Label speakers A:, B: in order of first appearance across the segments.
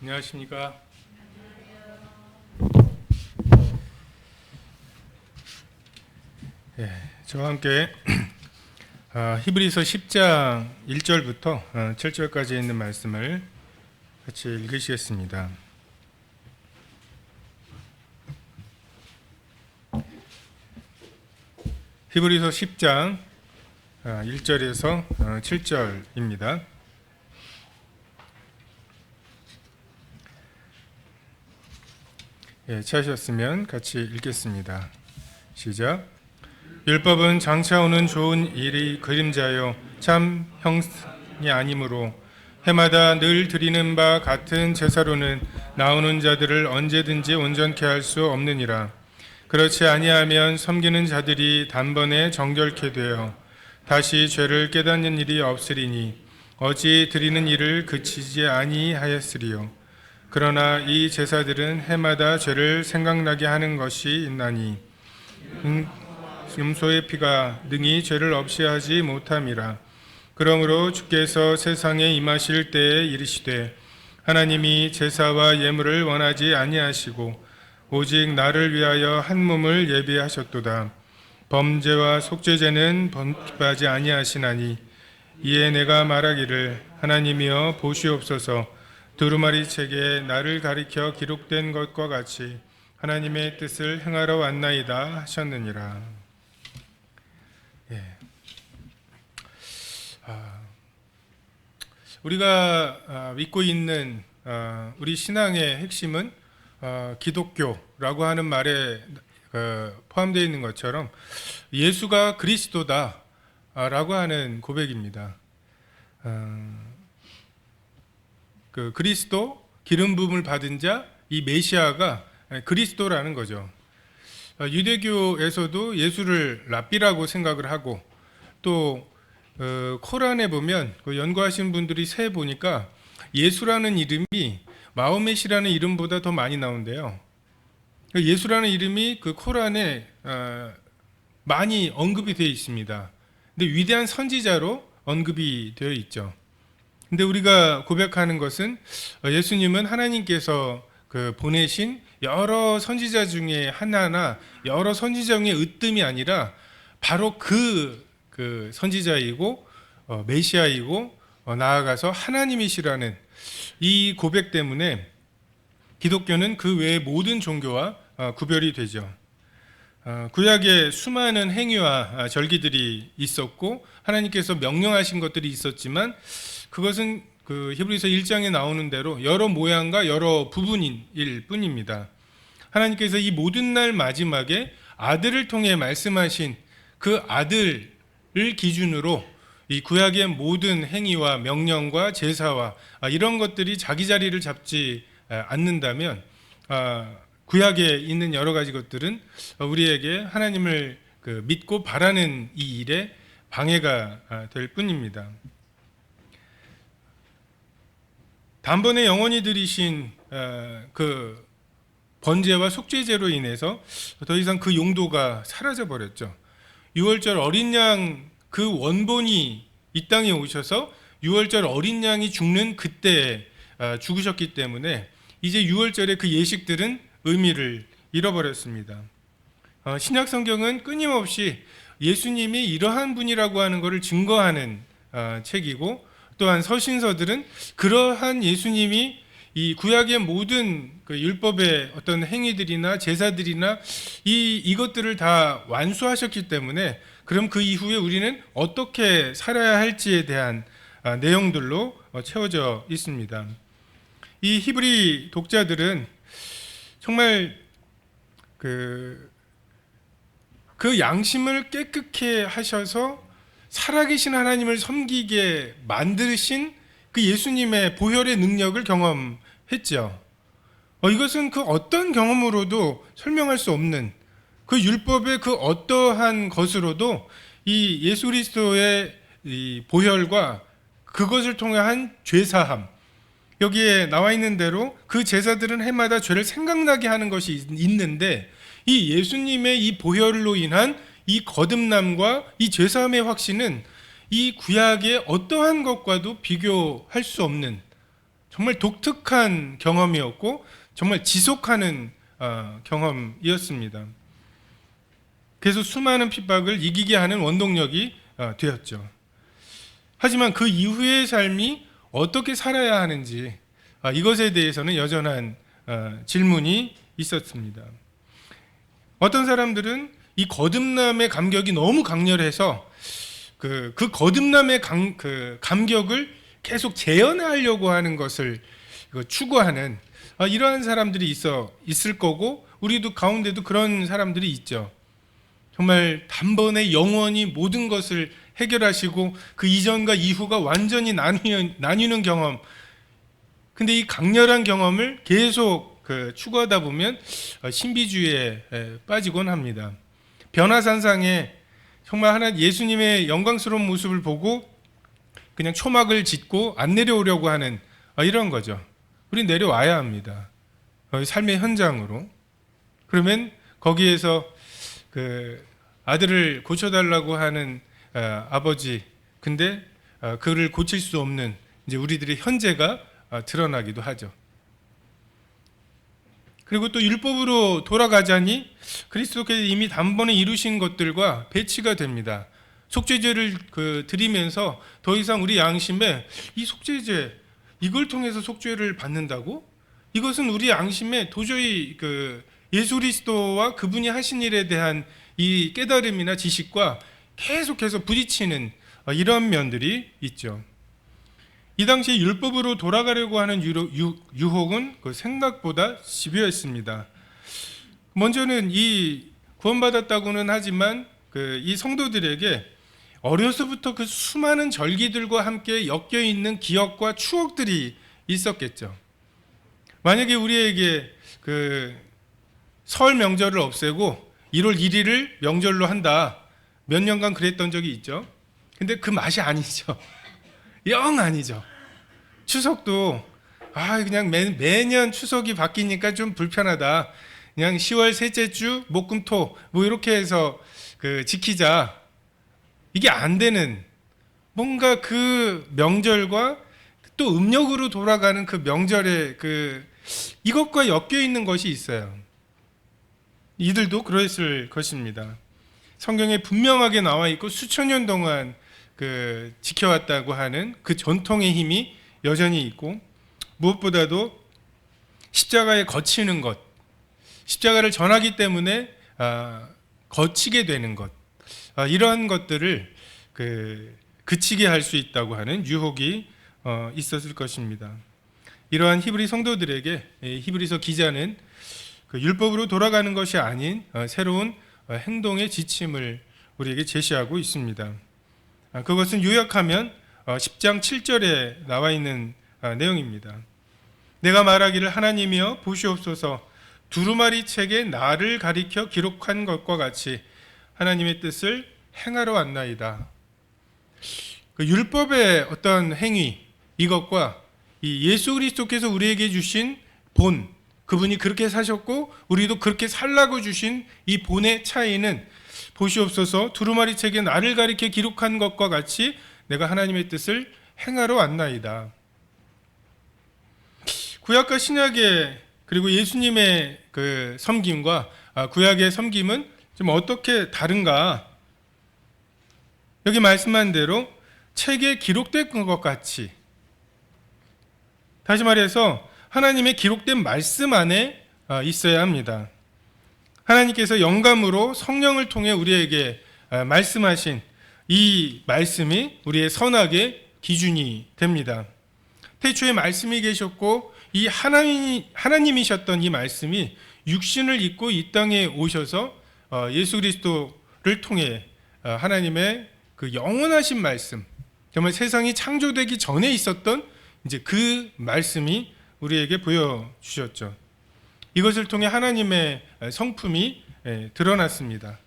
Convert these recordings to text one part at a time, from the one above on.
A: 안녕하십니까. 저와 함께 히브리서 10장 1절부터 7절까지 있는 말씀을 같이 읽으시겠습니다. 히브리서 10장 1절에서 7절입니다. 찾으셨으면 같이 읽겠습니다. 시작. 율법은 장차 오는 좋은 일이 그림자요 참 형상이 아니므로 해마다 늘 드리는 바 같은 제사로는 나오는 자들을 언제든지 온전케 할 수 없느니라. 그렇지 아니하면 섬기는 자들이 단번에 정결케 되어 다시 죄를 깨닫는 일이 없으리니 어찌 드리는 일을 그치지 아니하였으리요. 그러나 이 제사들은 해마다 죄를 생각나게 하는 것이 있나니 염소의 피가 능히 죄를 없이 하지 못함이라. 그러므로 주께서 세상에 임하실 때에 이르시되 하나님이 제사와 예물을 원하지 아니하시고 오직 나를 위하여 한 몸을 예비하셨도다. 범죄와 속죄제는 범하지 아니하시나니 이에 내가 말하기를 하나님이여 보시옵소서. 두루마리 책에 나를 가리켜 기록된 것과 같이 하나님의 뜻을 행하러 왔나이다 하셨느니라. 우리가 믿고 있는 우리 신앙의 핵심은 기독교라고 하는 말에 포함되어 있는 것처럼 예수가 그리스도다라고 하는 고백입니다. 그 그리스도 기름 부음을 받은 자, 이 메시아가 그리스도라는 거죠. 유대교에서도 예수를 랍비라고 생각을 하고 또 코란에 보면 그 연구하신 분들이 세 보니까 예수라는 이름이 마호멧이라는 이름보다 더 많이 나온대요. 예수라는 이름이 그 코란에 많이 언급이 되어 있습니다. 근데 위대한 선지자로 언급이 되어 있죠. 근데 우리가 고백하는 것은 예수님은 하나님께서 그 보내신 여러 선지자 중에 하나나 여러 선지자 중에 으뜸이 아니라 바로 그 선지자이고 메시아이고 나아가서 하나님이시라는 이 고백 때문에 기독교는 그 외의 모든 종교와 구별이 되죠. 구약에 수많은 행위와 절기들이 있었고 하나님께서 명령하신 것들이 있었지만 그것은 그 히브리서 1장에 나오는 대로 여러 모양과 여러 부분일 뿐입니다. 하나님께서 이 모든 날 마지막에 아들을 통해 말씀하신 그 아들을 기준으로 이 구약의 모든 행위와 명령과 제사와 이런 것들이 자기 자리를 잡지 않는다면 구약에 있는 여러 가지 것들은 우리에게 하나님을 믿고 바라는 이 일에 방해가 될 뿐입니다. 단번에 영원히 들이신 그 번제와 속죄제로 인해서 더 이상 그 용도가 사라져 버렸죠. 6월절 어린 양 그 원본이 이 땅에 오셔서 6월절 어린 양이 죽는 그때 죽으셨기 때문에 이제 6월절의 그 예식들은 의미를 잃어버렸습니다. 신약 성경은 끊임없이 예수님이 이러한 분이라고 하는 것을 증거하는 책이고 또한 서신서들은 그러한 예수님이 이 구약의 모든 그 율법의 어떤 행위들이나 제사들이나 이것들을 다 완수하셨기 때문에 그럼 그 이후에 우리는 어떻게 살아야 할지에 대한 내용들로 채워져 있습니다. 이 히브리 독자들은 정말 그 양심을 깨끗게 하셔서 살아계신 하나님을 섬기게 만드신 그 예수님의 보혈의 능력을 경험했죠. 이것은 그 어떤 경험으로도 설명할 수 없는 그 율법의 그 어떠한 것으로도 이 예수 그리스도의 이 보혈과 그것을 통한 죄사함, 여기에 나와 있는 대로 그 제사들은 해마다 죄를 생각나게 하는 것이 있는데 이 예수님의 이 보혈로 인한 이 거듭남과 이 죄사함의 확신은 이 구약의 어떠한 것과도 비교할 수 없는 정말 독특한 경험이었고 정말 지속하는 경험이었습니다. 그래서 수많은 핍박을 이기게 하는 원동력이 되었죠. 하지만 그 이후의 삶이 어떻게 살아야 하는지 이것에 대해서는 여전한 질문이 있었습니다. 어떤 사람들은 이 거듭남의 감격이 너무 강렬해서 그 거듭남의 감격을 계속 재현하려고 하는 것을 추구하는 이러한 사람들이 있을 거고, 우리도 가운데도 그런 사람들이 있죠. 정말 단번에 영원히 모든 것을 해결하시고 그 이전과 이후가 완전히 나뉘는 경험. 근데 이 강렬한 경험을 계속 추구하다 보면 신비주의에 빠지곤 합니다. 변화산상에 정말 예수님의 영광스러운 모습을 보고 그냥 초막을 짓고 안 내려오려고 하는 이런 거죠. 우린 내려와야 합니다. 삶의 현장으로. 그러면 거기에서 그 아들을 고쳐달라고 하는 아버지, 근데 그를 고칠 수 없는 이제 우리들의 현재가 드러나기도 하죠. 그리고 또 율법으로 돌아가자니 그리스도께서 이미 단번에 이루신 것들과 배치가 됩니다. 속죄제를 드리면서 더 이상 우리 양심에 이 속죄제, 이걸 통해서 속죄를 받는다고? 이것은 우리 양심에 도저히 예수 그리스도와 그분이 하신 일에 대한 이 깨달음이나 지식과 계속해서 부딪히는 이런 면들이 있죠. 이 당시 율법으로 돌아가려고 하는 유혹은 생각보다 집요했습니다. 먼저는 이 구원받았다고는 하지만 이 성도들에게 어려서부터 그 수많은 절기들과 함께 엮여 있는 기억과 추억들이 있었겠죠. 만약에 우리에게 설 명절을 없애고 1월 1일을 명절로 한다, 몇 년간 그랬던 적이 있죠. 근데 그 맛이 아니죠. 영 아니죠. 추석도 그냥 매년 추석이 바뀌니까 좀 불편하다, 그냥 10월 셋째 주 목금토 뭐 이렇게 해서 지키자, 이게 안 되는, 뭔가 그 명절과 또 음력으로 돌아가는 그 명절의 이것과 엮여 있는 것이 있어요. 이들도 그랬을 것입니다. 성경에 분명하게 나와 있고 수천 년 동안 지켜왔다고 하는 그 전통의 힘이 여전히 있고, 무엇보다도 십자가에 거치는 것, 십자가를 전하기 때문에 거치게 되는 것, 이러한 것들을 그치게 할 수 있다고 하는 유혹이 있었을 것입니다. 이러한 히브리 성도들에게 히브리서 기자는 율법으로 돌아가는 것이 아닌 새로운 행동의 지침을 우리에게 제시하고 있습니다. 그것은 요약하면 10장 7절에 나와 있는 내용입니다. 내가 말하기를 하나님이여 보시옵소서, 두루마리 책에 나를 가리켜 기록한 것과 같이 하나님의 뜻을 행하러 왔나이다. 율법의 어떤 행위, 이것과 이 예수 그리스도께서 우리에게 주신 본, 그분이 그렇게 사셨고 우리도 그렇게 살라고 주신 이 본의 차이는, 보시옵소서 두루마리 책에 나를 가리켜 기록한 것과 같이 내가 하나님의 뜻을 행하러 왔나이다. 구약과 신약의, 그리고 예수님의 섬김과 구약의 섬김은 좀 어떻게 다른가? 여기 말씀한 대로 책에 기록된 것 같이, 다시 말해서 하나님의 기록된 말씀 안에 있어야 합니다. 하나님께서 영감으로 성령을 통해 우리에게 말씀하신 이 말씀이 우리의 선악의 기준이 됩니다. 태초에 말씀이 계셨고 이 하나님이셨던 이 말씀이 육신을 입고 이 땅에 오셔서 예수 그리스도를 통해 하나님의 그 영원하신 말씀, 정말 세상이 창조되기 전에 있었던 이제 그 말씀이 우리에게 보여주셨죠. 이것을 통해 하나님의 성품이 드러났습니다.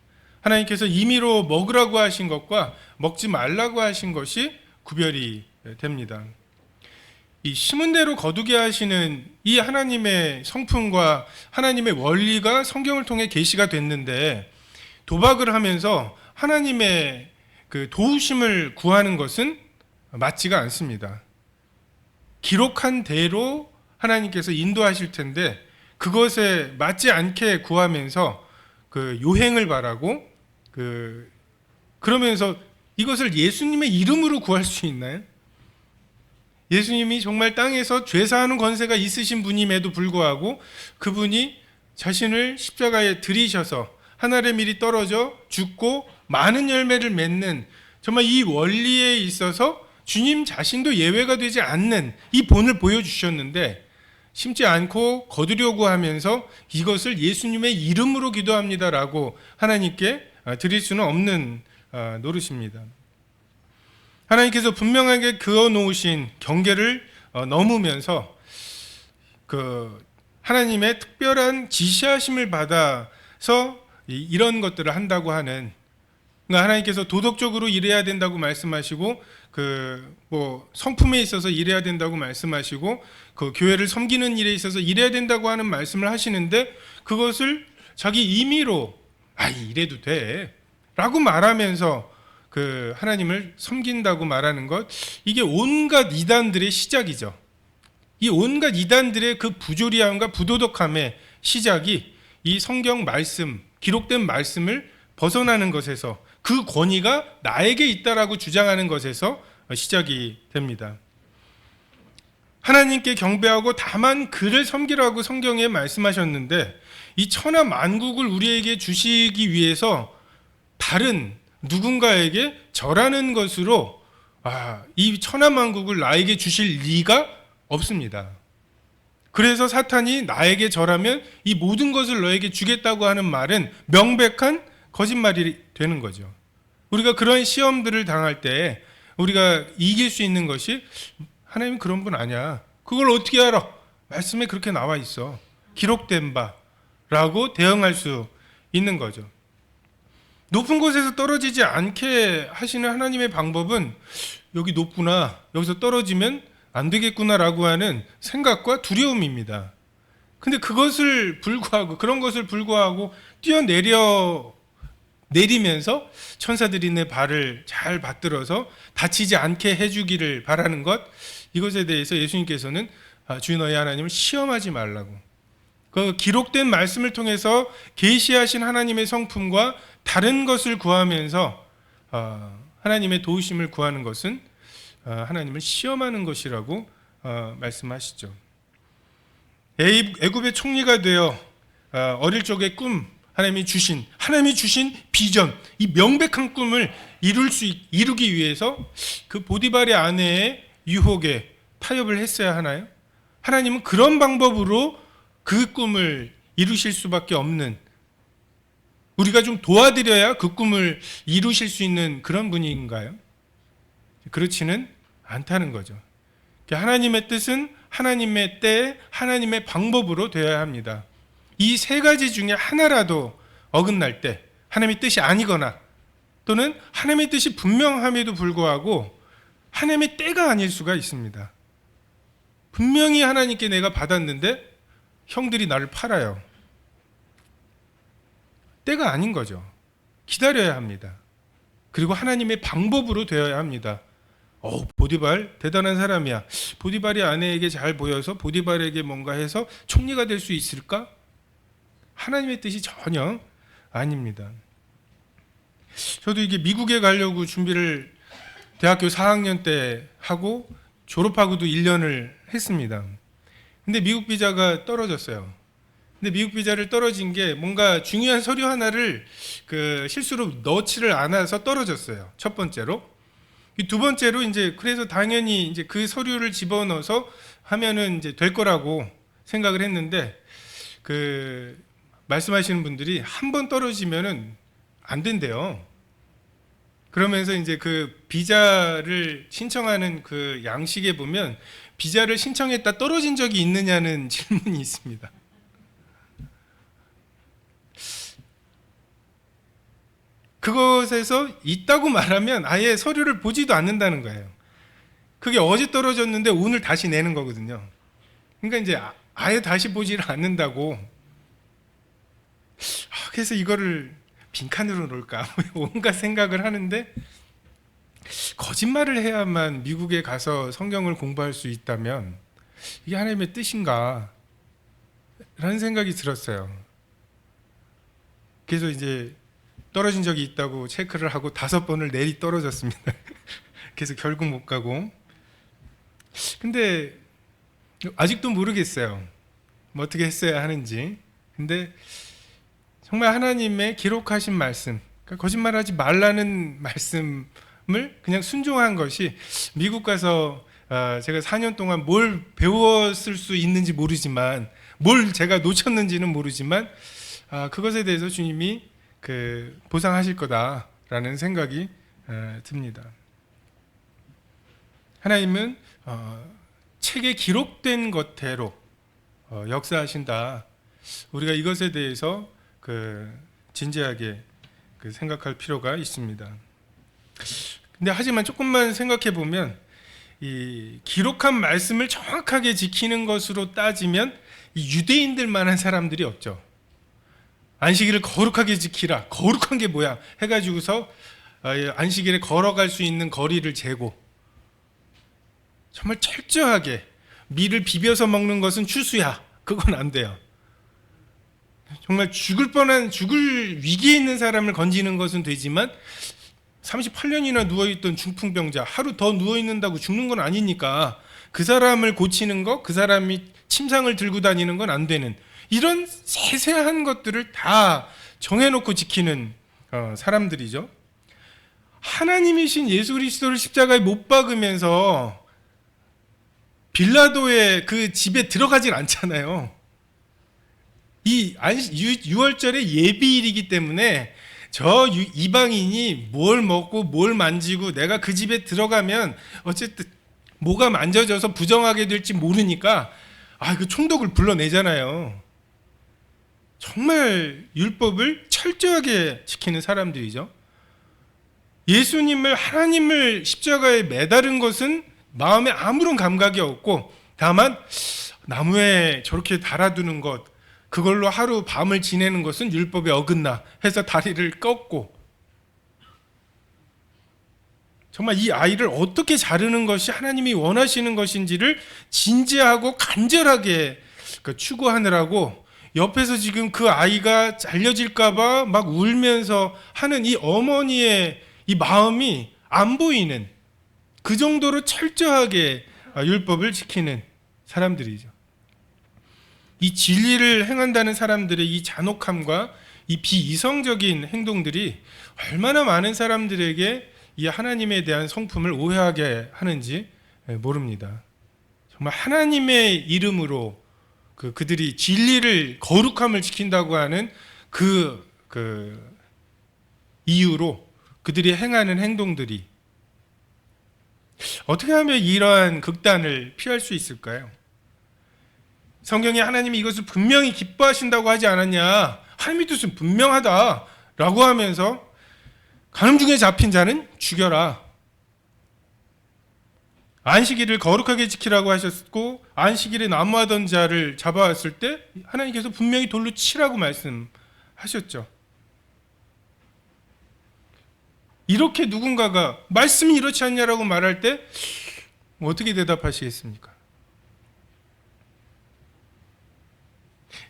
A: 하나님께서 임의로 먹으라고 하신 것과 먹지 말라고 하신 것이 구별이 됩니다. 이 심은 대로 거두게 하시는 이 하나님의 성품과 하나님의 원리가 성경을 통해 계시가 됐는데, 도박을 하면서 하나님의 그 도우심을 구하는 것은 맞지가 않습니다. 기록한 대로 하나님께서 인도하실 텐데 그것에 맞지 않게 구하면서 그 요행을 바라고 그러면서 이것을 예수님의 이름으로 구할 수 있나요? 예수님이 정말 땅에서 죄사하는 권세가 있으신 분임에도 불구하고 그분이 자신을 십자가에 들이셔서 하늘의 밀이 떨어져 죽고 많은 열매를 맺는 정말 이 원리에 있어서 주님 자신도 예외가 되지 않는 이 본을 보여주셨는데 심지 않고 거두려고 하면서 이것을 예수님의 이름으로 기도합니다라고 하나님께 드릴 수는 없는 노릇입니다. 하나님께서 분명하게 그어놓으신 경계를 넘으면서 그 하나님의 특별한 지시하심을 받아서 이런 것들을 한다고 하는, 그러니까 하나님께서 도덕적으로 일해야 된다고 말씀하시고 성품에 있어서 일해야 된다고 말씀하시고 그 교회를 섬기는 일에 있어서 일해야 된다고 하는 말씀을 하시는데 그것을 자기 임의로 이래도 돼라고 말하면서 그 하나님을 섬긴다고 말하는 것, 이게 온갖 이단들의 시작이죠. 이 온갖 이단들의 그 부조리함과 부도덕함의 시작이 이 성경 말씀, 기록된 말씀을 벗어나는 것에서, 그 권위가 나에게 있다라고 주장하는 것에서 시작이 됩니다. 하나님께 경배하고 다만 그를 섬기라고 성경에 말씀하셨는데 이 천하 만국을 우리에게 주시기 위해서 다른 누군가에게 절하는 것으로 이 천하 만국을 나에게 주실 리가 없습니다. 그래서 사탄이 나에게 절하면 이 모든 것을 너에게 주겠다고 하는 말은 명백한 거짓말이 되는 거죠. 우리가 그런 시험들을 당할 때 우리가 이길 수 있는 것이 하나님은 그런 분 아니야. 그걸 어떻게 알아? 말씀에 그렇게 나와 있어. 기록된 바라고 대응할 수 있는 거죠. 높은 곳에서 떨어지지 않게 하시는 하나님의 방법은 여기 높구나, 여기서 떨어지면 안 되겠구나라고 하는 생각과 두려움입니다. 근데 그런 것을 불구하고 내리면서 천사들이 내 발을 잘 받들어서 다치지 않게 해주기를 바라는 것, 이것에 대해서 예수님께서는 주 너희 하나님을 시험하지 말라고, 그 기록된 말씀을 통해서 계시하신 하나님의 성품과 다른 것을 구하면서 하나님의 도우심을 구하는 것은 하나님을 시험하는 것이라고 말씀하시죠. 애굽의 총리가 되어 어릴 적의 꿈, 하나님이 주신 비전, 이 명백한 꿈을 이루기 위해서 그 보디발의 아내의 유혹에 타협을 했어야 하나요? 하나님은 그런 방법으로 그 꿈을 이루실 수밖에 없는, 우리가 좀 도와드려야 그 꿈을 이루실 수 있는 그런 분인가요? 그렇지는 않다는 거죠. 하나님의 뜻은 하나님의 때, 하나님의 방법으로 되어야 합니다. 이 세 가지 중에 하나라도 어긋날 때, 하나님의 뜻이 아니거나 또는 하나님의 뜻이 분명함에도 불구하고 하나님의 때가 아닐 수가 있습니다. 분명히 하나님께 내가 받았는데 형들이 나를 팔아요. 때가 아닌 거죠. 기다려야 합니다. 그리고 하나님의 방법으로 되어야 합니다. 보디발 대단한 사람이야. 보디발이 아내에게 잘 보여서 보디발에게 뭔가 해서 총리가 될 수 있을까? 하나님의 뜻이 전혀 아닙니다. 저도 이게 미국에 가려고 준비를 대학교 4학년 때 하고 졸업하고도 1년을 했습니다. 근데 미국 비자가 떨어졌어요. 근데 미국 비자를 떨어진 게 뭔가 중요한 서류 하나를 실수로 넣지를 않아서 떨어졌어요. 첫 번째로. 두 번째로 그래서 당연히 그 서류를 집어넣어서 하면은 될 거라고 생각을 했는데 말씀하시는 분들이 한 번 떨어지면은 안 된대요. 그러면서 그 비자를 신청하는 그 양식에 보면 비자를 신청했다 떨어진 적이 있느냐는 질문이 있습니다. 그것에서 있다고 말하면 아예 서류를 보지도 않는다는 거예요. 그게 어제 떨어졌는데 오늘 다시 내는 거거든요. 그러니까 아예 다시 보지를 않는다고. 그래서 이거를 빈칸으로 놓을까 온갖 생각을 하는데 거짓말을 해야만 미국에 가서 성경을 공부할 수 있다면 이게 하나님의 뜻인가? 라는 생각이 들었어요. 그래서 이제 떨어진 적이 있다고 체크를 하고 5번을 내리 떨어졌습니다. 그래서 결국 못 가고. 근데 아직도 모르겠어요. 뭐 어떻게 했어야 하는지. 근데 정말 하나님의 기록하신 말씀, 그러니까 거짓말하지 말라는 말씀을 그냥 순종한 것이 미국 가서 제가 4년 동안 뭘 배웠을 수 있는지 모르지만, 뭘 제가 놓쳤는지는 모르지만 그것에 대해서 주님이 보상하실 거다라는 생각이 듭니다. 하나님은 책에 기록된 것대로 역사하신다. 우리가 이것에 대해서 진지하게 생각할 필요가 있습니다. 근데 하지만 조금만 생각해 보면 이 기록한 말씀을 정확하게 지키는 것으로 따지면 이 유대인들만한 사람들이 없죠. 안식일을 거룩하게 지키라. 거룩한 게 뭐야? 해가지고서 안식일에 걸어갈 수 있는 거리를 재고 정말 철저하게 밀을 비벼서 먹는 것은 추수야. 그건 안 돼요. 정말 죽을 위기에 있는 사람을 건지는 것은 되지만 38년이나 누워있던 중풍병자 하루 더 누워있는다고 죽는 건 아니니까 그 사람을 고치는 거, 그 사람이 침상을 들고 다니는 건 안 되는 이런 세세한 것들을 다 정해놓고 지키는 사람들이죠. 하나님이신 예수 그리스도를 십자가에 못 박으면서 빌라도의 그 집에 들어가질 않잖아요. 이 유월절의 예비일이기 때문에 저 이방인이 뭘 먹고 뭘 만지고 내가 그 집에 들어가면 어쨌든 뭐가 만져져서 부정하게 될지 모르니까 그 총독을 불러내잖아요. 정말 율법을 철저하게 지키는 사람들이죠. 예수님을, 하나님을 십자가에 매다른 것은 마음에 아무런 감각이 없고 다만 나무에 저렇게 달아두는 것, 그걸로 하루 밤을 지내는 것은 율법에 어긋나 해서 다리를 꺾고, 정말 이 아이를 어떻게 자르는 것이 하나님이 원하시는 것인지를 진지하고 간절하게 추구하느라고 옆에서 지금 그 아이가 잘려질까봐 막 울면서 하는 이 어머니의 이 마음이 안 보이는, 그 정도로 철저하게 율법을 지키는 사람들이죠. 이 진리를 행한다는 사람들의 이 잔혹함과 이 비이성적인 행동들이 얼마나 많은 사람들에게 이 하나님에 대한 성품을 오해하게 하는지 모릅니다. 정말 하나님의 이름으로 그들이 진리를, 거룩함을 지킨다고 하는 그 이유로 그들이 행하는 행동들이 어떻게 하면 이러한 극단을 피할 수 있을까요? 성경에 하나님이 이것을 분명히 기뻐하신다고 하지 않았냐, 하나님의 뜻은 분명하다라고 하면서 간음 중에 잡힌 자는 죽여라, 안식일을 거룩하게 지키라고 하셨고 안식일에 난무하던 자를 잡아왔을 때 하나님께서 분명히 돌로 치라고 말씀하셨죠. 이렇게 누군가가 말씀이 이렇지 않냐라고 말할 때 어떻게 대답하시겠습니까?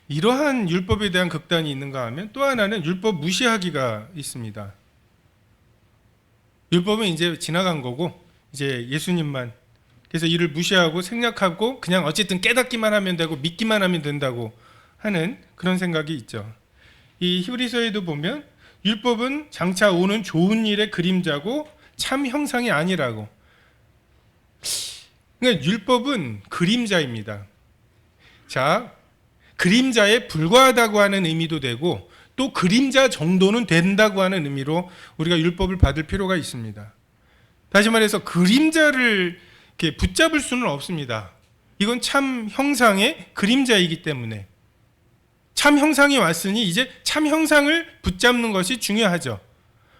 A: 이러한 율법에 대한 극단이 있는가 하면 또 하나는 율법 무시하기가 있습니다. 율법은 이제 지나간 거고 이제 예수님만, 그래서 이를 무시하고 생략하고 그냥 어쨌든 깨닫기만 하면 되고 믿기만 하면 된다고 하는 그런 생각이 있죠. 이 히브리서에도 보면 율법은 장차 오는 좋은 일의 그림자고 참 형상이 아니라고. 그러니까 율법은 그림자입니다. 자, 그림자에 불과하다고 하는 의미도 되고 또 그림자 정도는 된다고 하는 의미로 우리가 율법을 받을 필요가 있습니다. 다시 말해서 그림자를 이렇게 붙잡을 수는 없습니다. 이건 참 형상의 그림자이기 때문에 참 형상이 왔으니 이제 참 형상을 붙잡는 것이 중요하죠.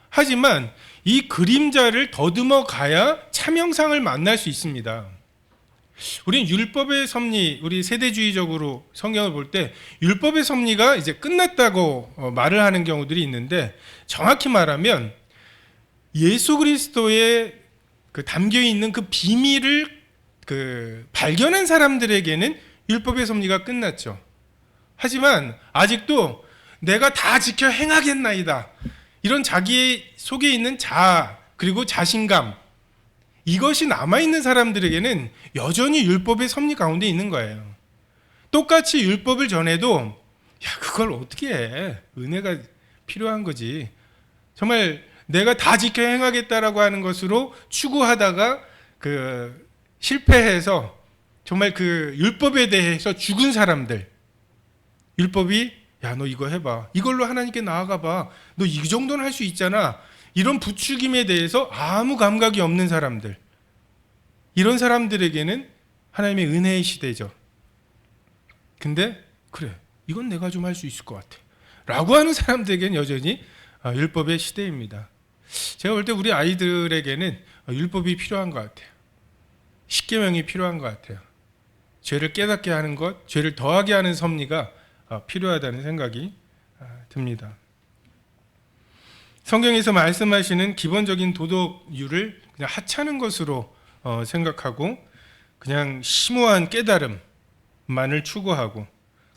A: 하지만 이 그림자를 더듬어 가야 참 형상을 만날 수 있습니다. 우리는 율법의 섭리, 우리 세대주의적으로 성경을 볼 때 율법의 섭리가 이제 끝났다고 말을 하는 경우들이 있는데, 정확히 말하면 예수 그리스도의 그 담겨 있는 그 비밀을 발견한 사람들에게는 율법의 섭리가 끝났죠. 하지만 아직도 내가 다 지켜 행하겠나이다, 이런 자기 속에 있는 자아 그리고 자신감, 이것이 남아있는 사람들에게는 여전히 율법의 섭리 가운데 있는 거예요. 똑같이 율법을 전해도 그걸 어떻게 해, 은혜가 필요한 거지, 정말 내가 다 지켜 행하겠다라고 하는 것으로 추구하다가 실패해서 정말 율법에 대해서 죽은 사람들, 율법이 너 이거 해봐, 이걸로 하나님께 나아가봐, 너 이 정도는 할 수 있잖아, 이런 부추김에 대해서 아무 감각이 없는 사람들, 이런 사람들에게는 하나님의 은혜의 시대죠. 근데 그래, 이건 내가 좀 할 수 있을 것 같아 라고 하는 사람들에게는 여전히 율법의 시대입니다. 제가 볼 때 우리 아이들에게는 율법이 필요한 것 같아요. 십계명이 필요한 것 같아요. 죄를 깨닫게 하는 것, 죄를 더하게 하는 섭리가 필요하다는 생각이 듭니다. 성경에서 말씀하시는 기본적인 도덕률을 그냥 하찮은 것으로 생각하고 그냥 심오한 깨달음만을 추구하고,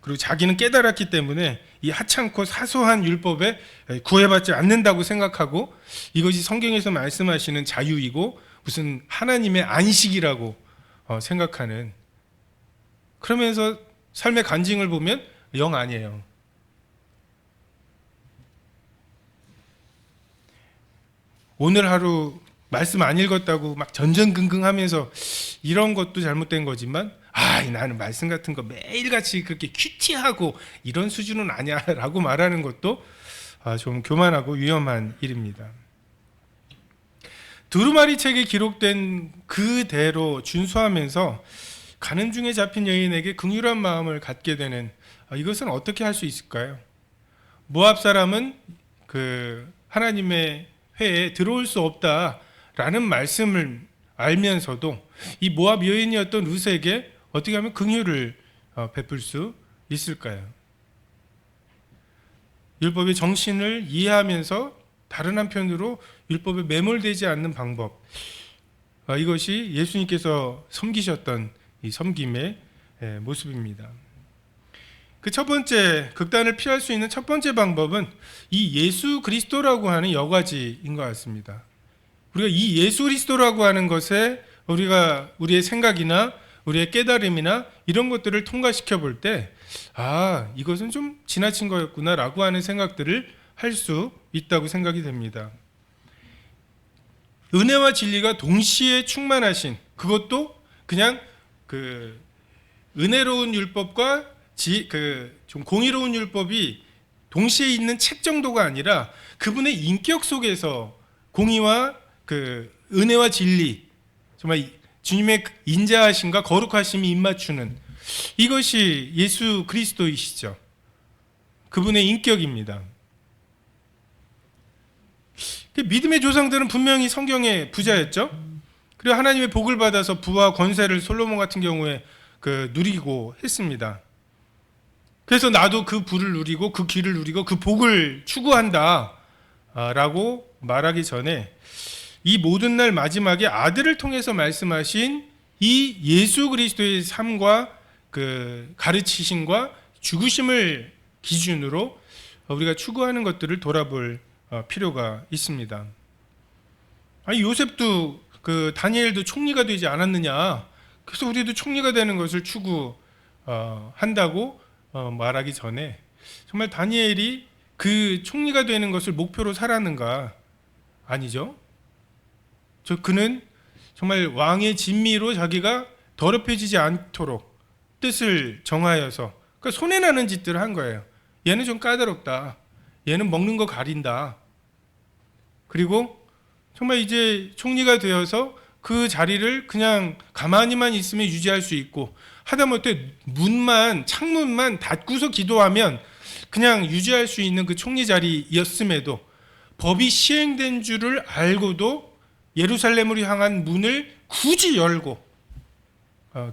A: 그리고 자기는 깨달았기 때문에 이 하찮고 사소한 율법에 구애받지 않는다고 생각하고, 이것이 성경에서 말씀하시는 자유이고 무슨 하나님의 안식이라고 생각하는, 그러면서 삶의 간증을 보면 영 아니에요. 오늘 하루 말씀 안 읽었다고 막 전전긍긍하면서 이런 것도 잘못된 거지만, 나는 말씀 같은 거 매일같이 그렇게 큐티하고 이런 수준은 아니야 라고 말하는 것도 좀 교만하고 위험한 일입니다. 두루마리 책에 기록된 그대로 준수하면서 가는 중에 잡힌 여인에게 긍휼한 마음을 갖게 되는, 이것은 어떻게 할 수 있을까요? 모압 사람은 하나님의 회에 들어올 수 없다라는 말씀을 알면서도 이 모압 여인이었던 룻에게 어떻게 하면 긍휼을 베풀 수 있을까요? 율법의 정신을 이해하면서 다른 한편으로 율법에 매몰되지 않는 방법, 이것이 예수님께서 섬기셨던 이 섬김의 모습입니다. 그 첫 번째, 극단을 피할 수 있는 첫 번째 방법은 이 예수 그리스도라고 하는 여과지인 것 같습니다. 우리가 이 예수 그리스도라고 하는 것에 우리의 생각이나 우리의 깨달음이나 이런 것들을 통과시켜 볼 때, 이것은 좀 지나친 거였구나 라고 하는 생각들을 할 수 있다고 생각이 됩니다. 은혜와 진리가 동시에 충만하신, 그것도 그냥 은혜로운 율법과 좀 공의로운 율법이 동시에 있는 책 정도가 아니라 그분의 인격 속에서 공의와 은혜와 진리, 정말 주님의 인자하심과 거룩하심이 입맞추는, 이것이 예수 그리스도이시죠. 그분의 인격입니다. 믿음의 조상들은 분명히 성경의 부자였죠. 그리고 하나님의 복을 받아서 부와 권세를 솔로몬 같은 경우에 누리고 했습니다. 그래서 나도 그 부를 누리고 그 길을 누리고 그 복을 추구한다 라고 말하기 전에, 이 모든 날 마지막에 아들을 통해서 말씀하신 이 예수 그리스도의 삶과 가르치심과 죽으심을 기준으로 우리가 추구하는 것들을 돌아볼 필요가 있습니다. 요셉도 다니엘도 총리가 되지 않았느냐, 그래서 우리도 총리가 되는 것을 추구한다고 말하기 전에, 정말 다니엘이 그 총리가 되는 것을 목표로 살았는가? 아니죠. 그는 정말 왕의 진미로 자기가 더럽혀지지 않도록 뜻을 정하여서 손해나는 짓들을 한 거예요. 얘는 좀 까다롭다, 얘는 먹는 거 가린다. 그리고 정말 이제 총리가 되어서 그 자리를 그냥 가만히만 있으면 유지할 수 있고, 하다못해 창문만 닫고서 기도하면 그냥 유지할 수 있는 그 총리 자리였음에도 법이 시행된 줄을 알고도 예루살렘으로 향한 문을 굳이 열고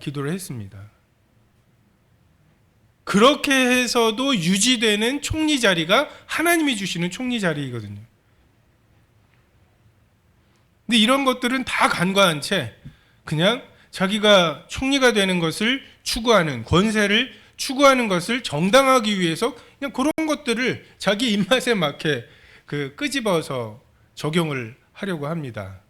A: 기도를 했습니다. 그렇게 해서도 유지되는 총리 자리가 하나님이 주시는 총리 자리이거든요. 근데 이런 것들은 다 간과한 채 그냥 자기가 총리가 되는 것을 추구하는, 권세를 추구하는 것을 정당하기 위해서 그냥 그런 것들을 자기 입맛에 맞게 끄집어서 적용을 하려고 합니다.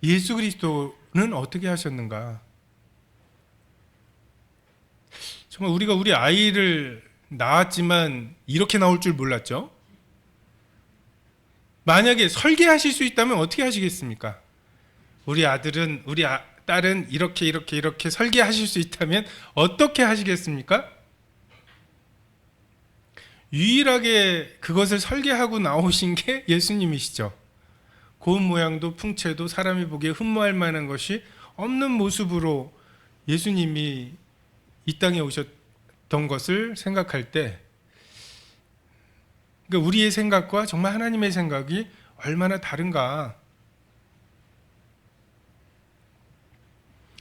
A: 예수 그리스도는 어떻게 하셨는가? 정말 우리가 우리 아이를 낳았지만 이렇게 나올 줄 몰랐죠? 만약에 설계하실 수 있다면 어떻게 하시겠습니까? 우리 아들은, 딸은 이렇게 설계하실 수 있다면 어떻게 하시겠습니까? 유일하게 그것을 설계하고 나오신 게 예수님이시죠. 고운 모양도 풍채도 사람이 보기에 흠모할 만한 것이 없는 모습으로 예수님이 이 땅에 오셨던 것을 생각할 때, 그러니까 우리의 생각과 정말 하나님의 생각이 얼마나 다른가.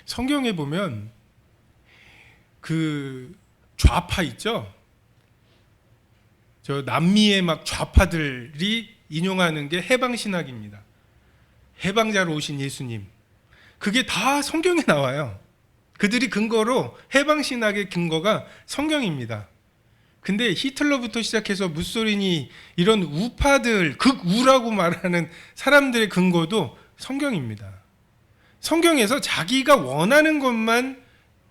A: 성경에 보면 그 좌파 있죠? 저 남미의 막 좌파들이 인용하는 게 해방신학입니다. 해방자로 오신 예수님. 그게 다 성경에 나와요. 그들이 근거로 해방신학의 근거가 성경입니다. 근데 히틀러부터 시작해서 무솔리니 이런 우파들, 극우라고 말하는 사람들의 근거도 성경입니다. 성경에서 자기가 원하는 것만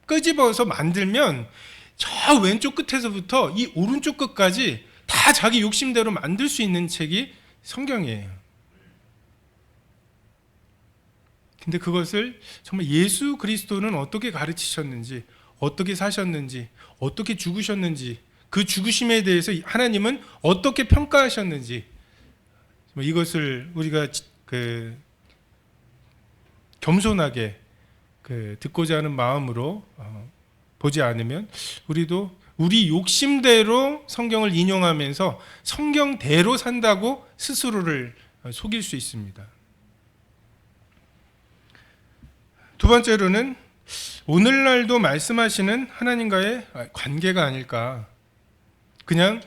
A: 끄집어서 만들면 저 왼쪽 끝에서부터 이 오른쪽 끝까지 다 자기 욕심대로 만들 수 있는 책이 성경이에요. 근데 그것을 정말 예수 그리스도는 어떻게 가르치셨는지, 어떻게 사셨는지, 어떻게 죽으셨는지, 그 죽으심에 대해서 하나님은 어떻게 평가하셨는지, 이것을 우리가 겸손하게 듣고자 하는 마음으로 보지 않으면 우리도 우리 욕심대로 성경을 인용하면서 성경대로 산다고 스스로를 속일 수 있습니다. 두 번째로는 오늘날도 말씀하시는 하나님과의 관계가 아닐까. 그냥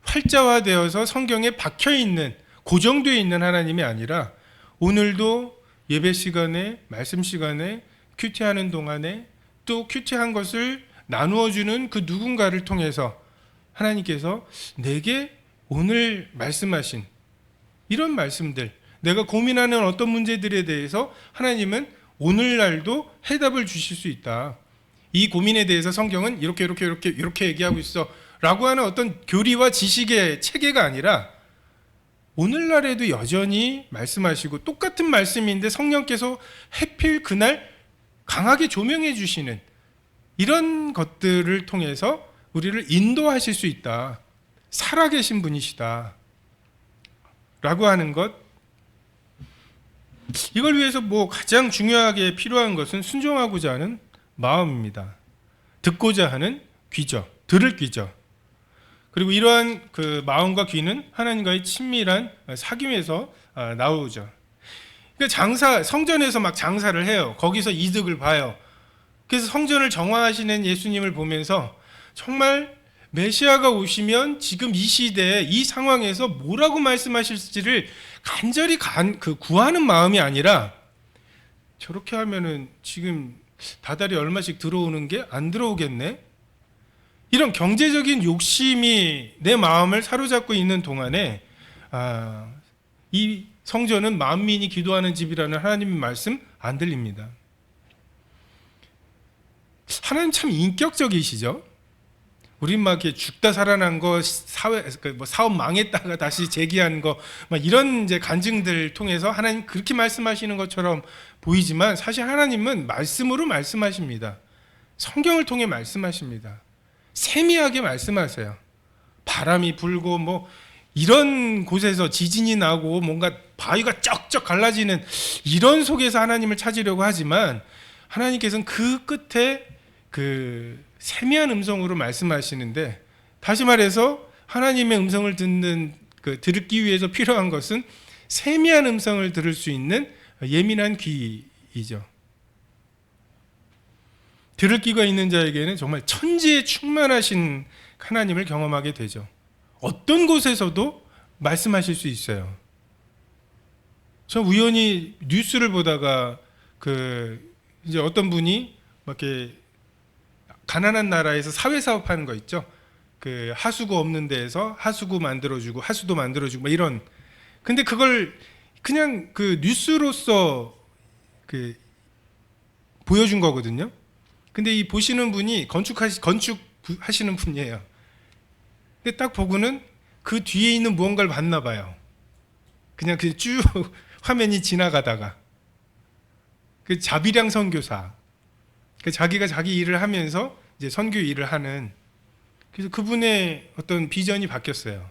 A: 활자화되어서 성경에 박혀있는, 고정되어 있는 하나님이 아니라 오늘도 예배 시간에, 말씀 시간에, 큐티하는 동안에 또 큐티한 것을 나누어주는 그 누군가를 통해서 하나님께서 내게 오늘 말씀하신 이런 말씀들, 내가 고민하는 어떤 문제들에 대해서 하나님은 오늘날도 해답을 주실 수 있다. 이 고민에 대해서 성경은 이렇게 얘기하고 있어 라고 하는 어떤 교리와 지식의 체계가 아니라 오늘날에도 여전히 말씀하시고 똑같은 말씀인데 성령께서 해필 그날 강하게 조명해 주시는 이런 것들을 통해서 우리를 인도하실 수 있다. 살아계신 분이시다. 라고 하는 것, 이걸 위해서 가장 중요하게 필요한 것은 순종하고자 하는 마음입니다. 듣고자 하는 귀죠. 들을 귀죠. 그리고 이러한 그 마음과 귀는 하나님과의 친밀한 사귐에서 나오죠. 그러니까 성전에서 막 장사를 해요. 거기서 이득을 봐요. 그래서 성전을 정화하시는 예수님을 보면서 정말 메시아가 오시면 지금 이 시대에 이 상황에서 뭐라고 말씀하실지를 간절히 구하는 마음이 아니라 저렇게 하면은 지금 다달이 얼마씩 들어오는 게 안 들어오겠네? 이런 경제적인 욕심이 내 마음을 사로잡고 있는 동안에 이 성전은 만민이 기도하는 집이라는 하나님의 말씀 안 들립니다. 하나님 참 인격적이시죠? 우린 막 이렇게 죽다 살아난 거, 사업 망했다가 다시 재기한 거, 막 이런 이제 간증들 통해서 하나님 그렇게 말씀하시는 것처럼 보이지만 사실 하나님은 말씀으로 말씀하십니다. 성경을 통해 말씀하십니다. 세미하게 말씀하세요. 바람이 불고 이런 곳에서 지진이 나고 뭔가 바위가 쩍쩍 갈라지는 이런 속에서 하나님을 찾으려고 하지만 하나님께서는 그 끝에 그 세미한 음성으로 말씀하시는데, 다시 말해서 하나님의 음성을 들기 위해서 필요한 것은 세미한 음성을 들을 수 있는 예민한 귀이죠. 들을 귀가 있는 자에게는 정말 천지에 충만하신 하나님을 경험하게 되죠. 어떤 곳에서도 말씀하실 수 있어요. 저 우연히 뉴스를 보다가 이제 어떤 분이 막 이렇게 가난한 나라에서 사회 사업하는 거 있죠. 하수구 없는 데에서 하수구 만들어주고 하수도 만들어주고 뭐 이런. 근데 그걸 그냥 뉴스로서 보여준 거거든요. 근데 이 보시는 분이 건축하시는 분이에요. 근데 딱 보고는 그 뒤에 있는 무언가를 봤나 봐요. 그냥 쭉 화면이 지나가다가 자비량 선교사, 자기가 자기 일을 하면서 이제 선교 일을 하는, 그래서 그분의 어떤 비전이 바뀌었어요.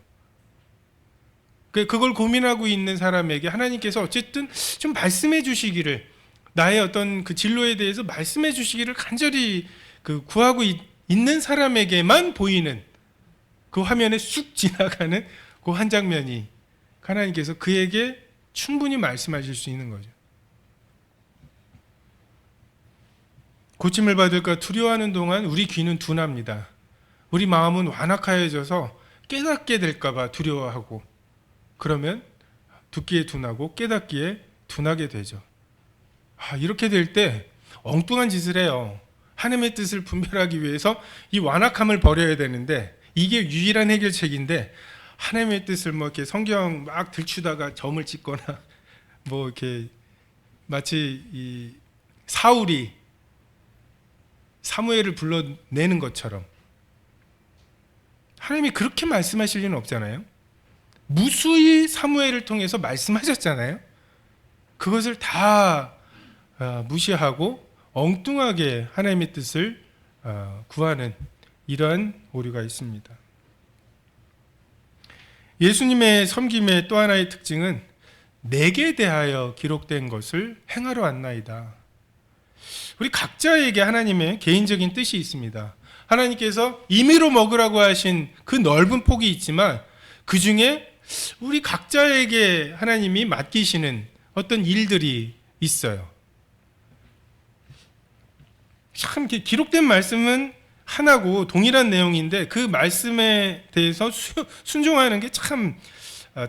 A: 그걸 고민하고 있는 사람에게 하나님께서 어쨌든 좀 말씀해 주시기를, 나의 어떤 진로에 대해서 말씀해 주시기를 간절히 구하고 있는 사람에게만 보이는 그 화면에 쑥 지나가는 그 한 장면이 하나님께서 그에게 충분히 말씀하실 수 있는 거죠. 고침을 받을까 두려워하는 동안 우리 귀는 둔합니다. 우리 마음은 완악하여져서 깨닫게 될까 봐 두려워하고, 그러면 듣기에 둔하고 깨닫기에 둔하게 되죠. 이렇게 될 때 엉뚱한 짓을 해요. 하나님의 뜻을 분별하기 위해서 이 완악함을 버려야 되는데, 이게 유일한 해결책인데, 하나님의 뜻을 이렇게 성경 막 들추다가 점을 찍거나 이렇게 마치 이 사울이 사무엘을 불러내는 것처럼, 하나님이 그렇게 말씀하실 리는 없잖아요. 무수히 사무엘을 통해서 말씀하셨잖아요. 그것을 다 무시하고 엉뚱하게 하나님의 뜻을 구하는 이러한 오류가 있습니다. 예수님의 섬김의 또 하나의 특징은 내게 대하여 기록된 것을 행하러 왔나이다. 우리 각자에게 하나님의 개인적인 뜻이 있습니다. 하나님께서 임의로 먹으라고 하신 그 넓은 폭이 있지만, 그 중에 우리 각자에게 하나님이 맡기시는 어떤 일들이 있어요. 참 기록된 말씀은 하나고 동일한 내용인데, 그 말씀에 대해서 순종하는 게 참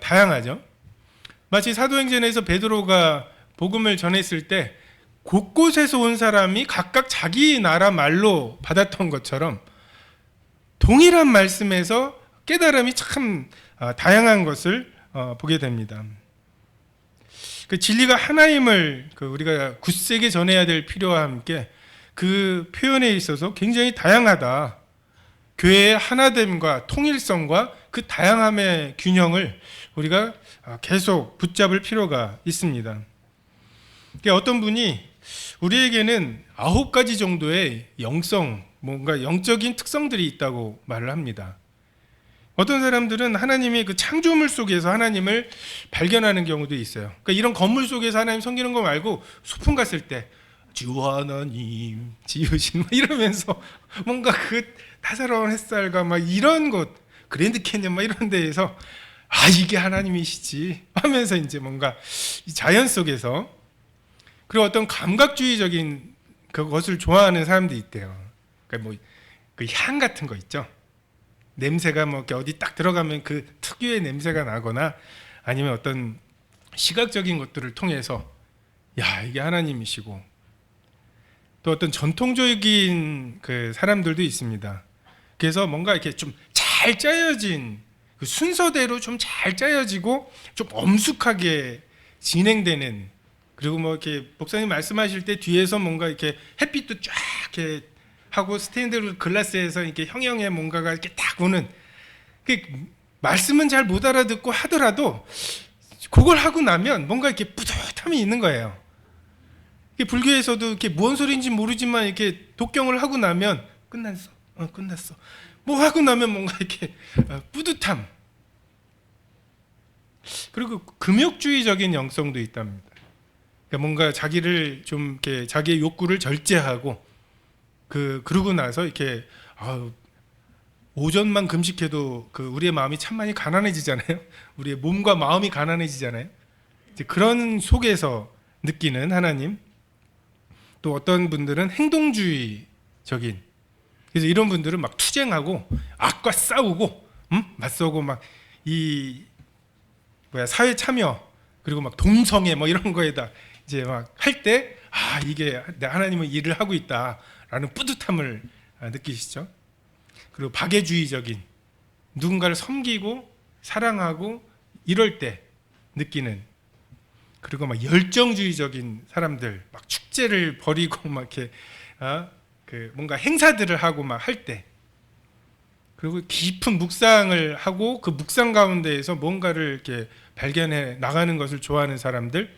A: 다양하죠. 마치 사도행전에서 베드로가 복음을 전했을 때 곳곳에서 온 사람이 각각 자기 나라 말로 받았던 것처럼, 동일한 말씀에서 깨달음이 참 다양한 것을 보게 됩니다. 진리가 하나임을 우리가 굳세게 전해야 될 필요와 함께 그 표현에 있어서 굉장히 다양하다. 교회의 하나됨과 통일성과 그 다양함의 균형을 우리가 계속 붙잡을 필요가 있습니다. 어떤 분이 우리에게는 9가지 정도의 뭔가 영적인 특성들이 있다고 말을 합니다. 어떤 사람들은 하나님의 창조물 속에서 하나님을 발견하는 경우도 있어요. 이런 건물 속에서 하나님 섬기는 거 말고 소풍 갔을 때 주 하나님 지으신 이러면서 뭔가 따사로운 햇살과 이런 곳, 그랜드 캐년 이런 데에서 이게 하나님이시지 하면서 이제 뭔가 자연 속에서, 그리고 어떤 감각주의적인 그것을 좋아하는 사람도 있대요. 향 같은 거 있죠. 냄새가 이렇게 어디 딱 들어가면 그 특유의 냄새가 나거나, 아니면 어떤 시각적인 것들을 통해서 이게 하나님이시고, 또 어떤 전통적인 사람들도 있습니다. 그래서 뭔가 이렇게 좀 잘 짜여진 순서대로 좀 잘 짜여지고 좀 엄숙하게 진행되는, 그리고 이렇게 목사님 말씀하실 때 뒤에서 뭔가 이렇게 햇빛도 쫙 이렇게 하고 스테인드 글라스에서 이렇게 형형의 뭔가가 이렇게 딱 오는, 말씀은 잘 못 알아듣고 하더라도 그걸 하고 나면 뭔가 이렇게 뿌듯함이 있는 거예요. 불교에서도 이렇게 뭔 소리인지 모르지만 이렇게 독경을 하고 나면 끝났어. 하고 나면 뭔가 이렇게 뿌듯함. 그리고 금욕주의적인 영성도 있답니다. 뭔가 자기를 좀 이렇게 자기의 욕구를 절제하고, 그러고 나서 이렇게 오전만 금식해도 우리의 마음이 참 많이 가난해지잖아요. 우리의 몸과 마음이 가난해지잖아요. 이제 그런 속에서 느끼는 하나님. 또 어떤 분들은 행동주의적인, 그래서 이런 분들은 투쟁하고 악과 싸우고 맞서고 막 이 사회 참여 그리고 막 동성애 뭐 이런 거에다 이제 막 할 때 이게 하나님은 일을 하고 있다라는 뿌듯함을 느끼시죠. 그리고 박애주의적인 누군가를 섬기고 사랑하고 이럴 때 느끼는, 그리고 막 열정주의적인 사람들 막 축제를 벌이고 막 이렇게 뭔가 행사들을 하고 막 할 때, 그리고 깊은 묵상을 하고 그 묵상 가운데에서 뭔가를 이렇게 발견해 나가는 것을 좋아하는 사람들,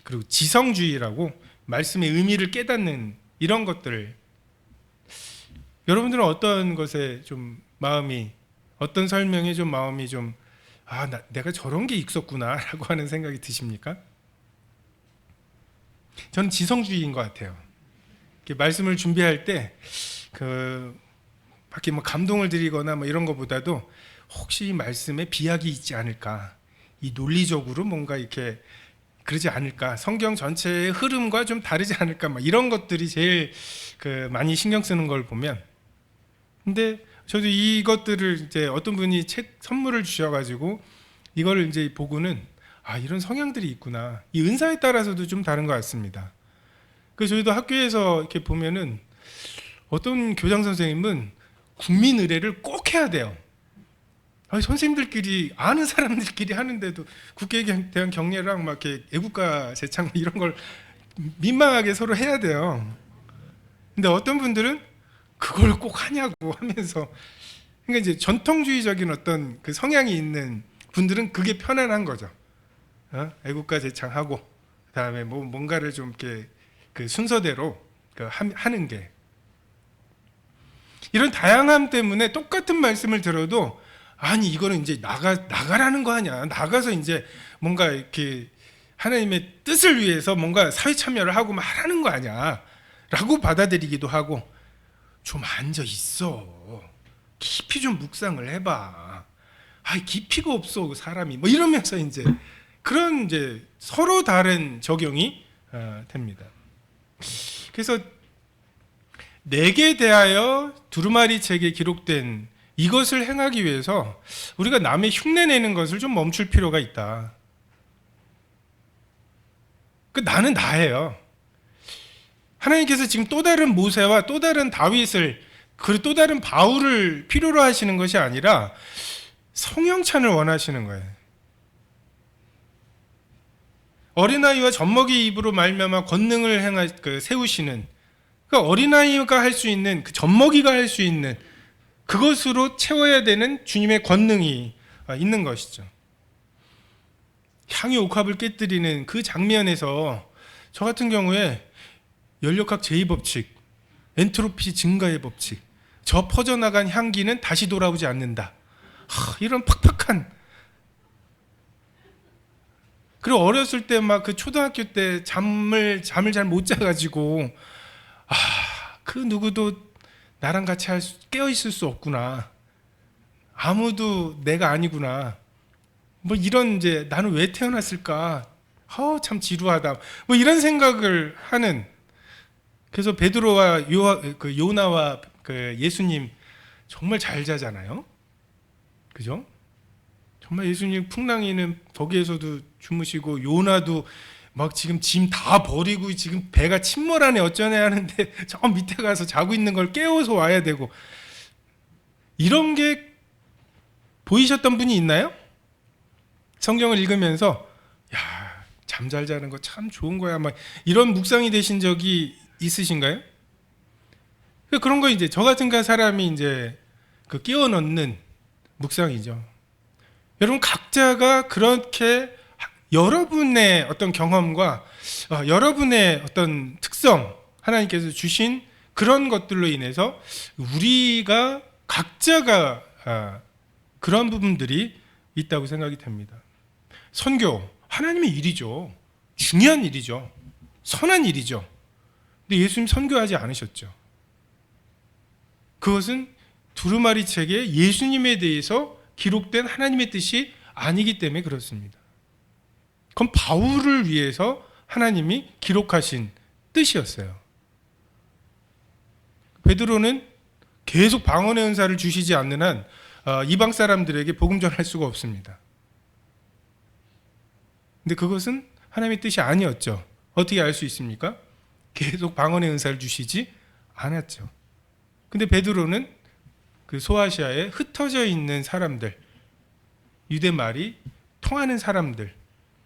A: 그리고 지성주의라고 말씀의 의미를 깨닫는 이런 것들을, 여러분들은 어떤 것에 좀 마음이, 어떤 설명에 좀 마음이 좀 내가 저런 게 있었구나라고 하는 생각이 드십니까? 저는 지성주의인 것 같아요. 말씀을 준비할 때 밖에 뭐 감동을 드리거나 뭐 이런 것보다도 혹시 이 말씀에 비약이 있지 않을까, 이 논리적으로 뭔가 이렇게 그러지 않을까, 성경 전체의 흐름과 좀 다르지 않을까, 막 이런 것들이 제일 많이 신경 쓰는 걸 보면, 근데 저도 이것들을 이제 어떤 분이 책 선물을 주셔가지고 이거를 이제 보고는 이런 성향들이 있구나, 이 은사에 따라서도 좀 다른 것 같습니다. 그래서 저희도 학교에서 이렇게 보면은 어떤 교장 선생님은 국민 의례를 꼭 해야 돼요. 선생님들끼리 아는 사람들끼리 하는데도 국회에 대한 경례랑 막 이렇게 애국가 제창 이런 걸 민망하게 서로 해야 돼요. 근데 어떤 분들은 그걸 꼭 하냐고 하면서, 그러니까 이제 전통주의적인 어떤 그 성향이 있는 분들은 그게 편안한 거죠. 애국가 제창하고 그다음에 뭔가를 좀 이렇게 그 순서대로 하는 게, 이런 다양함 때문에 똑같은 말씀을 들어도 이거는 이제 나가라는 거 아니야, 나가서 이제 뭔가 이렇게 하나님의 뜻을 위해서 뭔가 사회 참여를 하고 막 하라는 거 아니야 라고 받아들이기도 하고, 좀 앉아 있어, 깊이 좀 묵상을 해봐, 깊이가 없어 사람이, 뭐 이러면서 이제 그런 이제 서로 다른 적용이 됩니다. 그래서 내게 대하여 두루마리 책에 기록된 이것을 행하기 위해서 우리가 남의 흉내내는 것을 좀 멈출 필요가 있다. 나는 나예요. 하나님께서 지금 또 다른 모세와 또 다른 다윗을, 그리고 또 다른 바울을 필요로 하시는 것이 아니라 성령찬을 원하시는 거예요. 어린아이와 젖먹이 입으로 말미암아 권능을 세우시는, 그러니까 어린아이가 할 수 있는, 그 젖먹이가 할 수 있는 그것으로 채워야 되는 주님의 권능이 있는 것이죠. 향유 옥합을 깨뜨리는 그 장면에서 저 같은 경우에 연력학 제2법칙, 엔트로피 증가의 법칙, 저 퍼져나간 향기는 다시 돌아오지 않는다, 이런 팍팍한, 그리고 어렸을 때 막 그 초등학교 때 잠을 잘 못 자가지고 그 누구도 나랑 같이 깨어 있을 수 없구나, 아무도 내가 아니구나, 뭐 이런, 이제 나는 왜 태어났을까, 참 지루하다, 뭐 이런 생각을 하는. 그래서 베드로와 요나와 예수님 정말 잘 자잖아요, 그죠? 정말 예수님 풍랑이는 거기에서도 주무시고, 요나도 막 지금 짐 다 버리고 지금 배가 침몰하네 어쩌네 하는데 저 밑에 가서 자고 있는 걸 깨워서 와야 되고, 이런 게 보이셨던 분이 있나요? 성경을 읽으면서 잠 잘 자는 거 참 좋은 거야, 막 이런 묵상이 되신 적이 있으신가요? 그런 거 이제 저 같은 사람이 이제 끼워 넣는 묵상이죠. 여러분 각자가 그렇게 여러분의 어떤 경험과 여러분의 어떤 특성, 하나님께서 주신 그런 것들로 인해서 우리가 각자가 그런 부분들이 있다고 생각이 됩니다. 선교, 하나님의 일이죠. 중요한 일이죠. 선한 일이죠. 근데 예수님 선교하지 않으셨죠. 그것은 두루마리 책에 예수님에 대해서 기록된 하나님의 뜻이 아니기 때문에 그렇습니다. 그건 바울을 위해서 하나님이 기록하신 뜻이었어요. 베드로는 계속 방언의 은사를 주시지 않는 한 이방 사람들에게 복음 전할 수가 없습니다. 근데 그것은 하나님의 뜻이 아니었죠. 어떻게 알 수 있습니까? 계속 방언의 은사를 주시지 않았죠. 근데 베드로는 그 소아시아에 흩어져 있는 사람들, 유대 말이 통하는 사람들,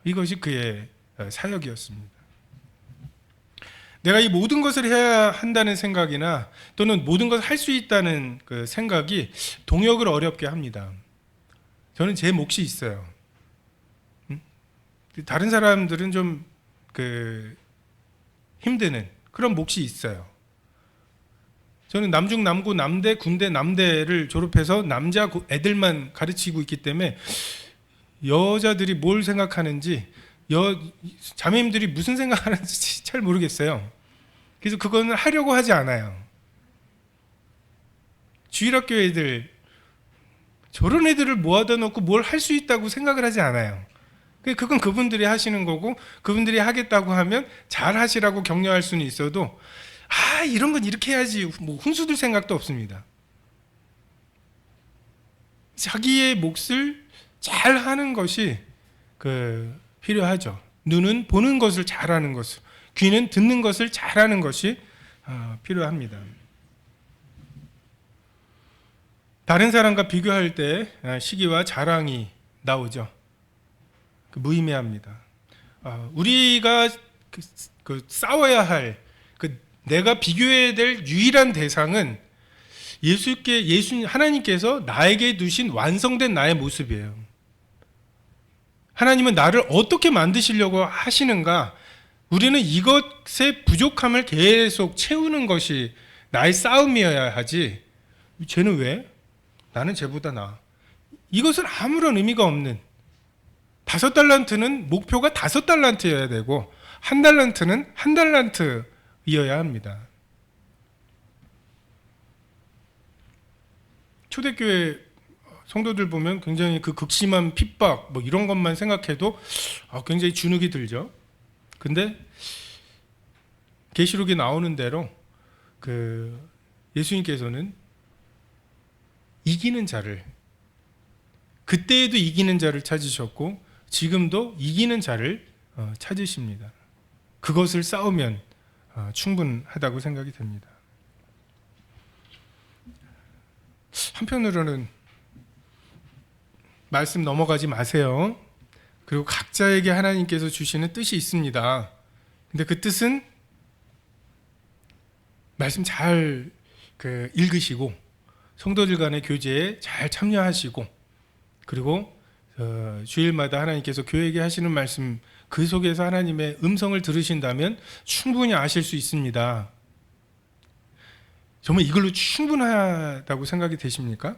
A: 이것이 그의 사역이었습니다. 내가 이 모든 것을 해야 한다는 생각이나 또는 모든 것을 할 수 있다는 그 생각이 동역을 어렵게 합니다. 저는 제 몫이 있어요. 다른 사람들은 좀 힘드는 그런 몫이 있어요. 저는 남중 남고 남대 군대 남대를 졸업해서 남자 애들만 가르치고 있기 때문에 여자들이 뭘 생각하는지 자매님들이 무슨 생각하는지 잘 모르겠어요. 그래서 그거는 하려고 하지 않아요. 주일학교 애들 저런 애들을 모아다 놓고 뭘 할 수 있다고 생각을 하지 않아요. 그건 그분들이 하시는 거고 그분들이 하겠다고 하면 잘 하시라고 격려할 수는 있어도 이런 건 이렇게 해야지 뭐 훈수들 생각도 없습니다. 자기의 몫을 잘 하는 것이 필요하죠. 눈은 보는 것을 잘하는 것을, 귀는 듣는 것을 잘하는 것이 필요합니다. 다른 사람과 비교할 때 시기와 자랑이 나오죠. 무의미합니다. 우리가 싸워야 할 내가 비교해야 될 유일한 대상은 하나님께서 나에게 두신 완성된 나의 모습이에요. 하나님은 나를 어떻게 만드시려고 하시는가? 우리는 이것의 부족함을 계속 채우는 것이 나의 싸움이어야 하지. 쟤는 왜? 나는 쟤보다 나아. 이것은 아무런 의미가 없는, 5달란트는 목표가 5달란트여야 되고 1달란트는 1달란트여야 합니다. 초대교회 성도들 보면 굉장히 극심한 핍박 뭐 이런 것만 생각해도 굉장히 주눅이 들죠. 근데 계시록에 나오는 대로 예수님께서는 이기는 자를, 그때에도 이기는 자를 찾으셨고 지금도 이기는 자를 찾으십니다. 그것을 싸우면 충분하다고 생각이 됩니다. 한편으로는 말씀 넘어가지 마세요. 그리고 각자에게 하나님께서 주시는 뜻이 있습니다. 근데 그 뜻은 말씀 잘 읽으시고 성도들 간의 교제에 잘 참여하시고 그리고 주일마다 하나님께서 교회에게 하시는 말씀 그 속에서 하나님의 음성을 들으신다면 충분히 아실 수 있습니다. 정말 이걸로 충분하다고 생각이 되십니까?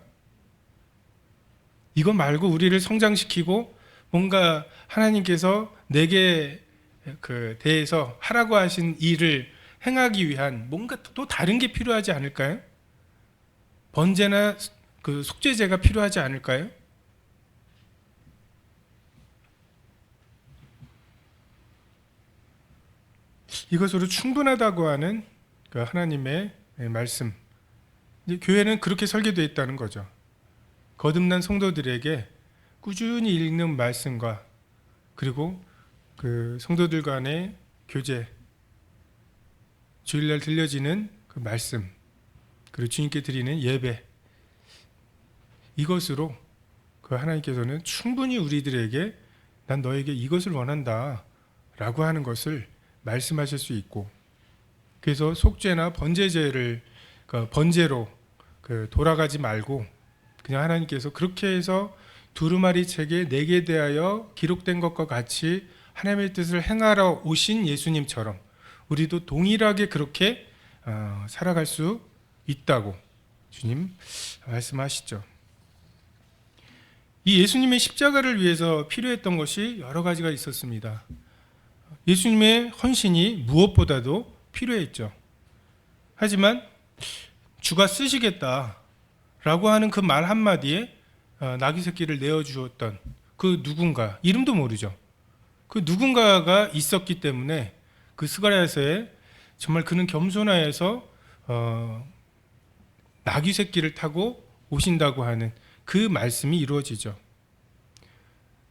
A: 이거 말고 우리를 성장시키고 뭔가 하나님께서 내게 대해서 하라고 하신 일을 행하기 위한 뭔가 또 다른 게 필요하지 않을까요? 번제나 속죄제가 필요하지 않을까요? 이것으로 충분하다고 하는 하나님의 말씀, 이제 교회는 그렇게 설계되어 있다는 거죠. 거듭난 성도들에게 꾸준히 읽는 말씀과 그리고 성도들 간의 교제, 주일날 들려지는 말씀, 그리고 주님께 드리는 예배, 이것으로 하나님께서는 충분히 우리들에게 난 너에게 이것을 원한다 라고 하는 것을 말씀하실 수 있고, 그래서 속죄나 번제제를 번제로 돌아가지 말고 그냥 하나님께서 그렇게 해서 두루마리 책에 내게 대하여 기록된 것과 같이 하나님의 뜻을 행하러 오신 예수님처럼 우리도 동일하게 그렇게 살아갈 수 있다고 주님 말씀하시죠. 이 예수님의 십자가를 위해서 필요했던 것이 여러 가지가 있었습니다. 예수님의 헌신이 무엇보다도 필요했죠. 하지만 주가 쓰시겠다라고 하는 그 말 한마디에 나귀 새끼를 내어주었던 그 누군가, 이름도 모르죠. 그 누군가가 있었기 때문에 스가랴서에 정말 그는 겸손하여서 나귀 새끼를 타고 오신다고 하는 그 말씀이 이루어지죠.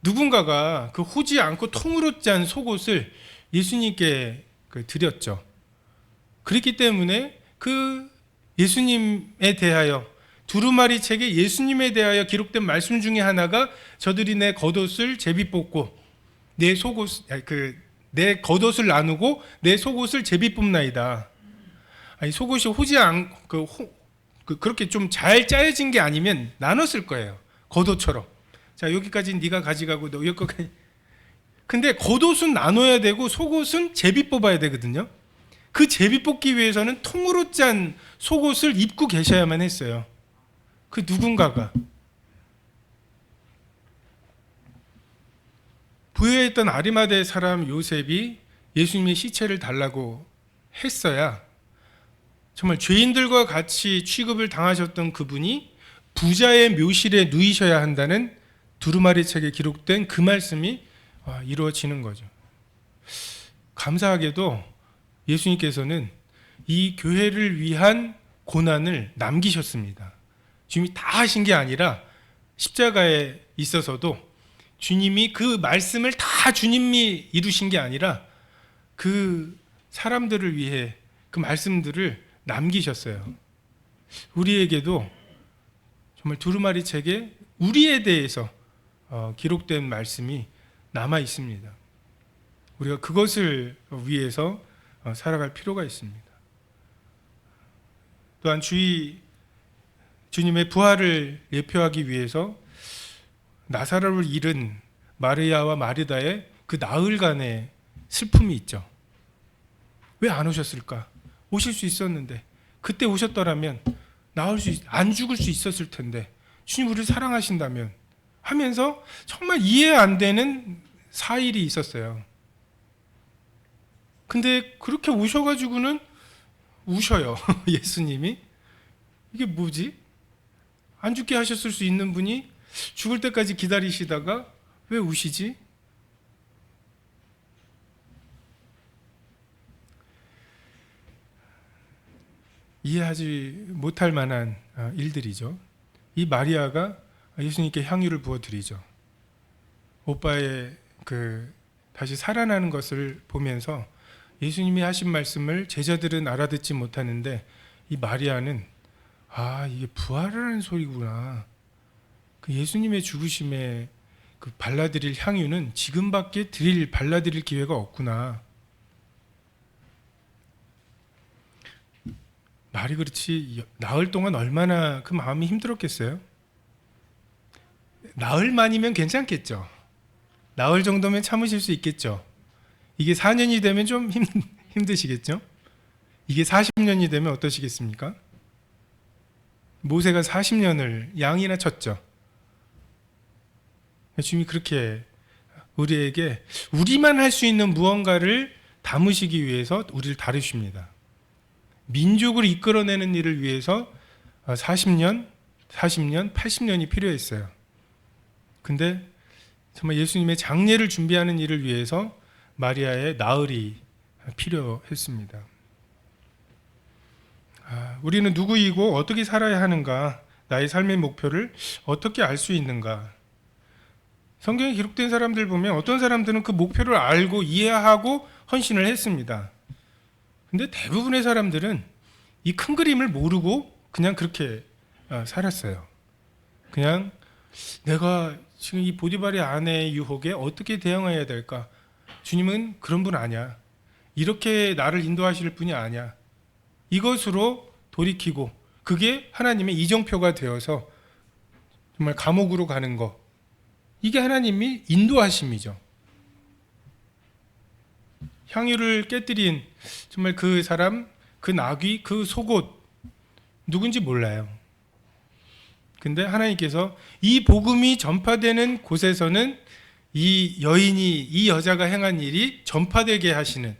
A: 누군가가 그 호지 않고 통으로 짠 속옷을 예수님께 드렸죠. 그렇기 때문에 그 예수님에 대하여, 두루마리 책에 예수님에 대하여 기록된 말씀 중에 하나가 저들이 내 겉옷을 제비 뽑고 내 겉옷을 나누고 내 속옷을 제비 뽑나이다. 아니, 속옷이 호지 않 그렇게 좀 잘 짜여진 게 아니면 나눴을 거예요. 겉옷처럼. 자, 여기까지 네가 가져가고 너 여기까지. 근데 겉옷은 나눠야 되고 속옷은 제비 뽑아야 되거든요. 그 제비 뽑기 위해서는 통으로 짠 속옷을 입고 계셔야만 했어요. 그 누군가가. 부여에 있던 아리마대 사람 요셉이 예수님의 시체를 달라고 했어야 정말 죄인들과 같이 취급을 당하셨던 그분이 부자의 묘실에 누이셔야 한다는 두루마리 책에 기록된 그 말씀이 이루어지는 거죠. 감사하게도 예수님께서는 이 교회를 위한 고난을 남기셨습니다. 주님이 다 하신 게 아니라 십자가에 있어서도 주님이 그 말씀을 다 주님이 이루신 게 아니라 그 사람들을 위해 그 말씀들을 남기셨어요. 우리에게도 정말 두루마리 책에 우리에 대해서 기록된 말씀이 남아 있습니다. 우리가 그것을 위해서 살아갈 필요가 있습니다. 또한 주님의 부활을 예표하기 위해서 나사로를 잃은 마리아와 마르다의 그 나흘간의 슬픔이 있죠. 왜 안 오셨을까? 오실 수 있었는데, 그때 오셨더라면 안 죽을 수 있었을 텐데, 주님 우리를 사랑하신다면 하면서 정말 이해 안 되는 사일이 있었어요. 근데 그렇게 오셔가지고는 우셔요. 예수님이. 이게 뭐지? 안 죽게 하셨을 수 있는 분이 죽을 때까지 기다리시다가 왜 우시지? 이해하지 못할 만한 일들이죠. 이 마리아가 예수님께 향유를 부어드리죠. 오빠의 다시 살아나는 것을 보면서 예수님이 하신 말씀을 제자들은 알아듣지 못하는데 이 마리아는 이게 부활하는 소리구나. 그 예수님의 죽으심에 그 발라드릴 향유는 지금밖에 발라드릴 기회가 없구나. 말이 그렇지 나흘 동안 얼마나 그 마음이 힘들었겠어요? 나흘만이면 괜찮겠죠. 나흘 정도면 참으실 수 있겠죠. 이게 4년이 되면 좀 힘드시겠죠? 이게 40년이 되면 어떠시겠습니까? 모세가 40년을 양이나 쳤죠. 주님이 그렇게 우리에게 우리만 할 수 있는 무언가를 담으시기 위해서 우리를 다루십니다. 민족을 이끌어내는 일을 위해서 40년, 80년이 필요했어요. 근데 정말 예수님의 장례를 준비하는 일을 위해서 마리아의 나흘이 필요했습니다. 우리는 누구이고 어떻게 살아야 하는가? 나의 삶의 목표를 어떻게 알 수 있는가? 성경에 기록된 사람들 보면 어떤 사람들은 그 목표를 알고 이해하고 헌신을 했습니다. 근데 대부분의 사람들은 이 큰 그림을 모르고 그냥 그렇게 살았어요. 그냥 내가 지금 이 보디발의 아내의 유혹에 어떻게 대응해야 될까? 주님은 그런 분 아니야. 이렇게 나를 인도하실 분이 아니야. 이것으로 돌이키고 그게 하나님의 이정표가 되어서 정말 감옥으로 가는 거. 이게 하나님이 인도하심이죠. 향유를 깨뜨린 정말 그 사람, 그 나귀, 그 속옷 누군지 몰라요. 근데 하나님께서 이 복음이 전파되는 곳에서는 이 여자가 행한 일이 전파되게 하시는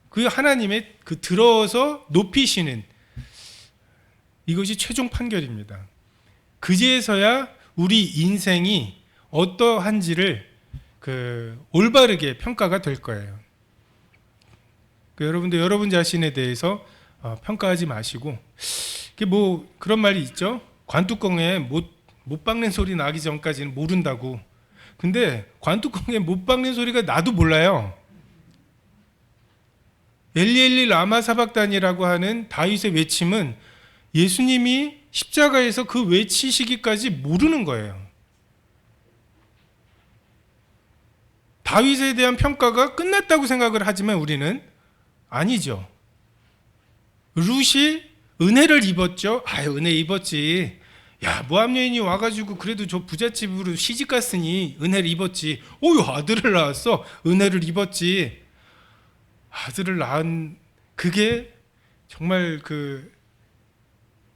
A: 그 하나님의 그 들어서 높이시는 이것이 최종 판결입니다. 그제서야 우리 인생이 어떠한지를 올바르게 평가가 될 거예요. 여러분들 여러분 자신에 대해서 평가하지 마시고 그런 말이 있죠. 관뚜껑에 못 박는 소리 나기 전까지는 모른다고. 근데 관뚜껑에 못 박는 소리가 나도 몰라요. 엘리 엘리 라마 사박단이라고 하는 다윗의 외침은 예수님이 십자가에서 그 외치시기까지 모르는 거예요. 다윗에 대한 평가가 끝났다고 생각을 하지만 우리는 아니죠. 룻이 은혜를 입었죠. 은혜 입었지. 야, 모압 여인이 와가지고 그래도 저 부잣집으로 시집 갔으니 은혜를 입었지. 오유, 아들을 낳았어. 은혜를 입었지. 아들을 낳은 그게 정말 그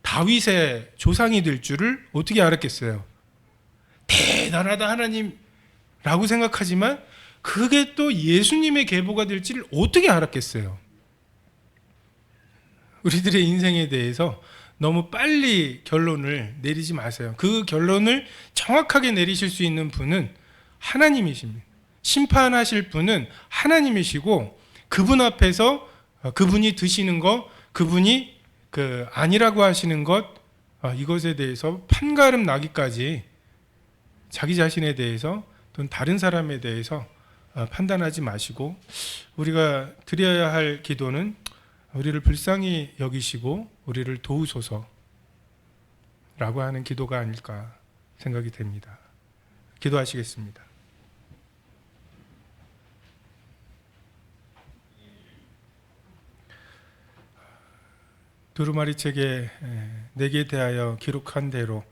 A: 다윗의 조상이 될 줄을 어떻게 알았겠어요? 대단하다 하나님라고 생각하지만 그게 또 예수님의 계보가 될지를 어떻게 알았겠어요? 우리들의 인생에 대해서 너무 빨리 결론을 내리지 마세요. 그 결론을 정확하게 내리실 수 있는 분은 하나님이십니다. 심판하실 분은 하나님이시고 그분 앞에서 그분이 드시는 것, 그분이 아니라고 하시는 것, 이것에 대해서 판가름 나기까지 자기 자신에 대해서 또는 다른 사람에 대해서 판단하지 마시고 우리가 드려야 할 기도는 우리를 불쌍히 여기시고 우리를 도우소서라고 하는 기도가 아닐까 생각이 됩니다. 기도하시겠습니다. 두루마리 책에 내게 대하여 기록한 대로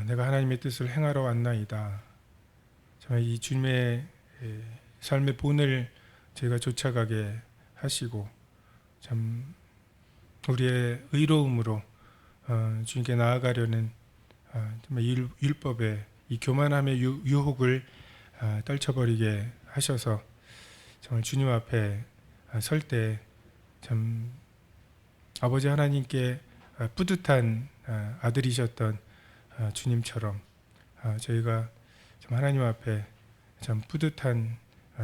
A: 내가 하나님의 뜻을 행하러 왔나이다. 정말 이 주님의 삶의 본을 저희가 쫓아가게 하시고 참 우리의 의로움으로 주님께 나아가려는 정말 율법의 이 교만함의 유혹을 떨쳐버리게 하셔서 정말 주님 앞에 설 때 참 아버지 하나님께 뿌듯한 아들이셨던 주님처럼 저희가 참 하나님 앞에 참 뿌듯한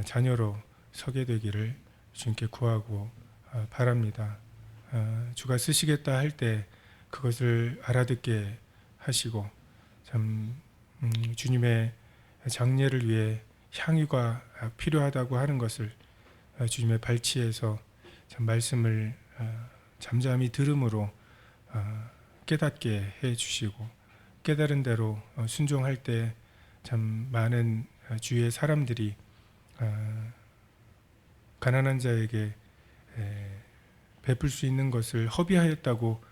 A: 자녀로 서게 되기를 주님께 구하고 바랍니다. 주가 쓰시겠다 할 때 그것을 알아듣게 하시고 참 주님의 장례를 위해 향유가 필요하다고 하는 것을 주님의 발치에서 참 말씀을 잠잠히 들음으로 깨닫게 해 주시고 깨달은 대로 순종할 때 참 많은 주위의 사람들이 가난한 자에게 베풀 수 있는 것을 허비하였다고